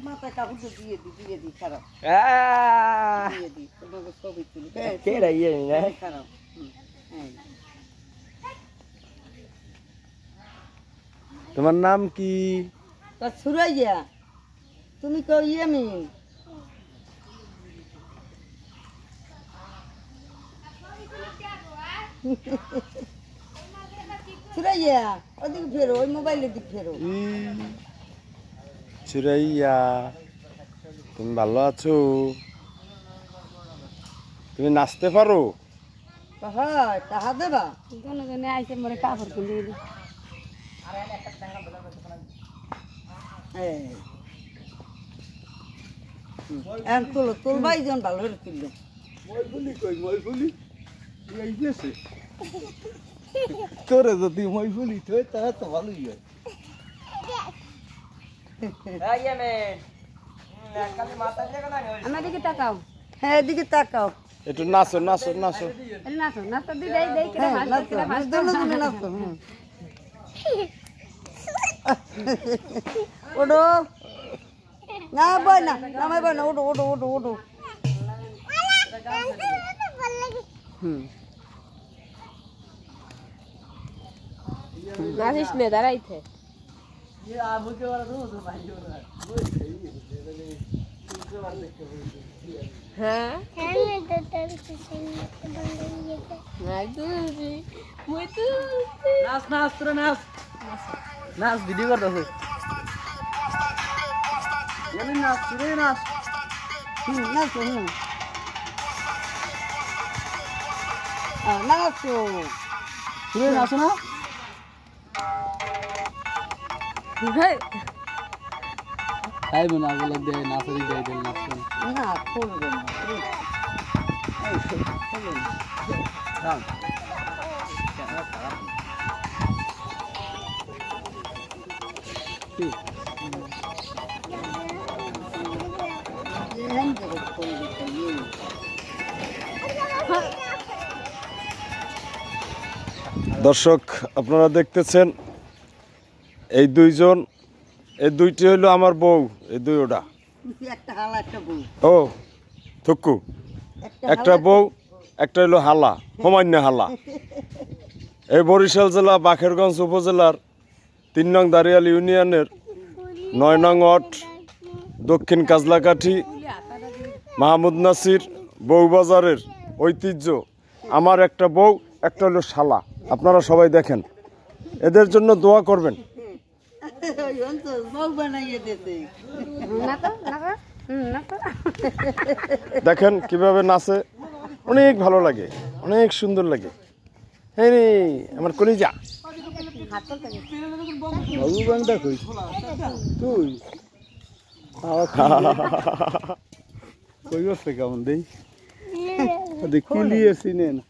মাথা কাপড় দিয়ে দি খারাপ দিয়ে দি তোমাকে ছবি তুলি কে রাইয়ে না খারাপ তোমার নাম কি? তা সুরাইয়া তুমি কও ইয়ামিন সুরাইয়া ওদিকে ফেরো ওই মোবাইলের দিকে ফেরো। সুরাইয়া তুমি ভালো আছো? তুমি নাচতে পারো? হয় টাকা দেবা জনে আইসে মরে কাপড় কিনে দিই। তোর ভাই জন ভালো করে তুললো তোরে যদি মইফুলি তো তাহলে তো ভালোই হয়। আমার দিকে তাকাও। হ্যাঁ এদিকে তাকাও একটু নাচো নাচো নাচো নাচো নাচো দি দেই দেই কেটে ভালো কেটে ভালো দোনো নাচো ওডো না বই না নামাই বই না ওডো ওডো ওডো ওডো নাচিস নে দাঁড়াইতে হ্যাঁ নাচ নাচ তোরা নাচ নাচ ভিডিও করতেছে নাচ রে নাচ নাচো নাচো রে নাচো না খাইব না বলে দে নাচরি যাই দে নাচ না করবে না দর্শক আপনারা দেখতেছেন এই দুইজন, এই দুইটি হইলো আমার বউ, এই দুই ওটা একটা হালা একটা বউ ও থুকু একটা বউ একটা হইলো হালা সামান্য হালা। এই বরিশাল জেলা বাকেরগঞ্জ উপজেলার ৩ নং দারিয়াল ইউনিয়নের ৯ নং ওয়ার্ড দক্ষিণ কাজলাকাঠি মাহমুদ নাসির বউবাজারের ঐতিহ্য আমার একটা বউ একটা হলো শালা। আপনারা সবাই দেখেন, এদের জন্য দোয়া করবেন। দেখেন কিভাবে নাচে, অনেক ভালো লাগে, অনেক সুন্দর লাগে। হ্যাঁ রে আমার কলিজা বাবু বাংটা কই তুই কই বসে কেমন দেই দেখি লিয়েছি না